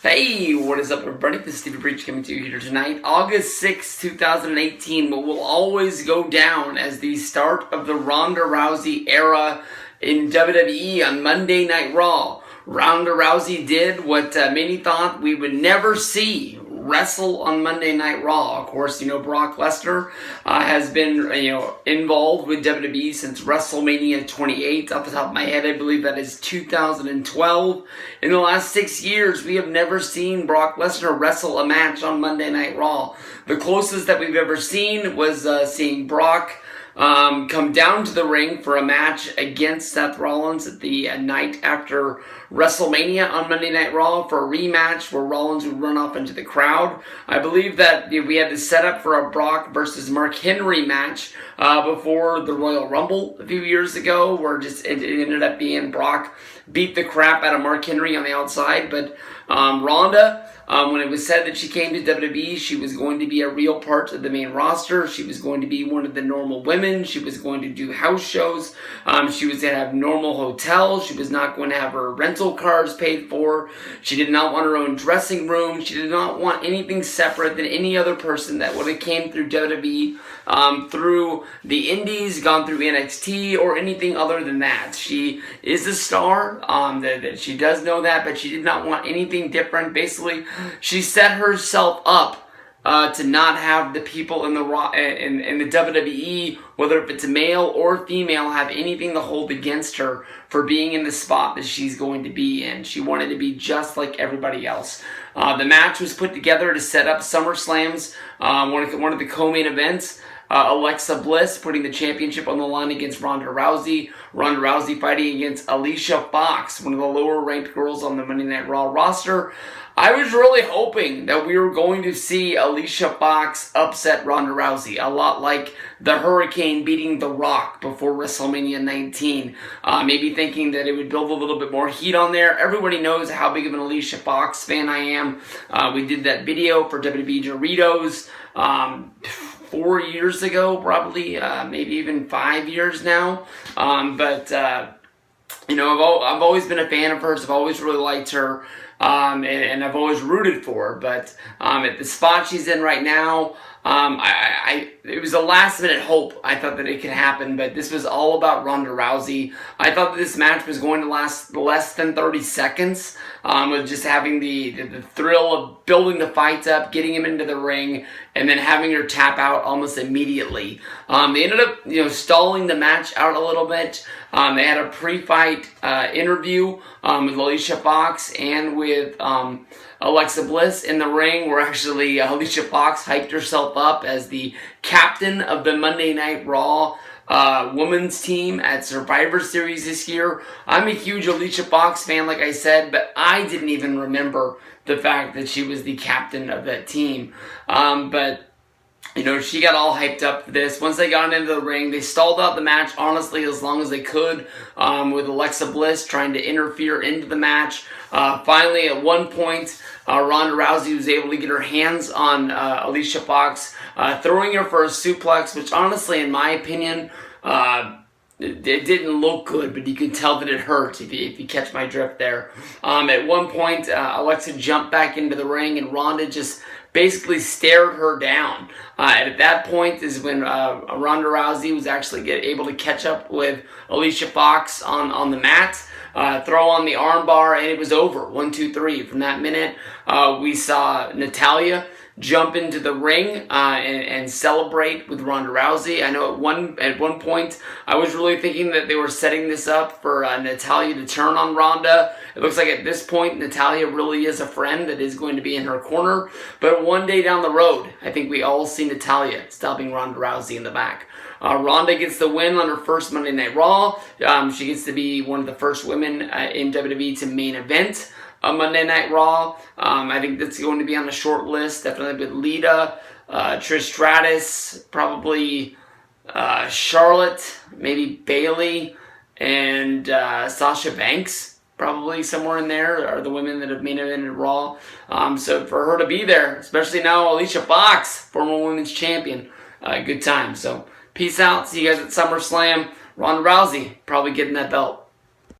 Hey, what is up, everybody? This is Stevie Breach coming to you here tonight, August 6, 2018, what will always go down as the start of the Ronda Rousey era in WWE on Monday Night Raw. Ronda Rousey did what many thought we would never see: wrestle on Monday Night Raw. Of course, Brock Lesnar has been, involved with WWE since WrestleMania 28. Off the top of my head, I believe that is 2012. In the last 6 years, we have never seen Brock Lesnar wrestle a match on Monday Night Raw. The closest that we've ever seen was seeing Brock come down to the ring for a match against Seth Rollins at the night after WrestleMania on Monday Night Raw for a rematch where Rollins would run off into the crowd. I believe that we had to set up for a Brock versus Mark Henry match before the Royal Rumble a few years ago, where it ended up being Brock beat the crap out of Mark Henry on the outside. But Ronda, when it was said that she came to WWE, she was going to be a real part of the main roster. She was going to be one of the normal women. She was going to do house shows. She was going to have normal hotels. She was not going to have her rental cars paid for. She did not want her own dressing room. She did not want anything separate than any other person that would have came through WWE, through the Indies, gone through NXT, or anything other than that. She is a star. That she does know that, but she did not want anything different. Basically, she set herself up to not have the people in the WWE, whether if it's male or female, have anything to hold against her for being in the spot that she's going to be in. She wanted to be just like everybody else. The match was put together to set up SummerSlam's one of the co-main events. Alexa Bliss putting the championship on the line against Ronda Rousey. Ronda Rousey fighting against Alicia Fox, one of the lower ranked girls on the Monday Night Raw roster. I was really hoping that we were going to see Alicia Fox upset Ronda Rousey, a lot like the Hurricane beating The Rock before WrestleMania 19. Maybe thinking that it would build a little bit more heat on there. Everybody knows how big of an Alicia Fox fan I am. We did that video for WWE Doritos 4 years ago, probably, maybe even 5 years now. I've always been a fan of hers. I've always really liked her. And I've always rooted for her, but at the spot she's in right now, it was a last minute hope. I thought that it could happen, but this was all about Ronda Rousey. I thought that this match was going to last less than 30 seconds, with just having the thrill of building the fight up, getting him into the ring, and then having her tap out almost immediately. They ended up, stalling the match out a little bit. They had a pre-fight interview with Alicia Fox and with Alexa Bliss in the ring, where actually Alicia Fox hyped herself up as the captain of the Monday Night Raw women's team at Survivor Series this year. I'm a huge Alicia Fox fan, like I said, but I didn't even remember the fact that she was the captain of that team. She got all hyped up for this. Once they got into the ring, they stalled out the match, honestly, as long as they could, with Alexa Bliss trying to interfere into the match. Finally, at one point, Ronda Rousey was able to get her hands on Alicia Fox, throwing her for a suplex, which honestly, in my opinion, it didn't look good, but you could tell that it hurt, if you catch my drift there. At one point, Alexa jumped back into the ring, and Ronda just basically stared her down. At that point is when Ronda Rousey was actually able to catch up with Alicia Fox on the mat, throw on the armbar, and it was over. 1, 2, 3. From that minute, we saw Natalya jump into the ring and celebrate with Ronda Rousey. I know at one point I was really thinking that they were setting this up for Natalya to turn on Ronda. It looks like at this point Natalya really is a friend that is going to be in her corner. But one day down the road, I think we all see Natalya stopping Ronda Rousey in the back. Ronda gets the win on her first Monday Night Raw. She gets to be one of the first women in WWE to main event Monday Night Raw. I think that's going to be on the short list, definitely with Lita, Trish Stratus, probably Charlotte, maybe Bayley, and Sasha Banks, probably somewhere in there, are the women that have main evented Raw. So for her to be there, especially now Alicia Fox, former women's champion, good time. So peace out. See you guys at SummerSlam. Ronda Rousey probably getting that belt.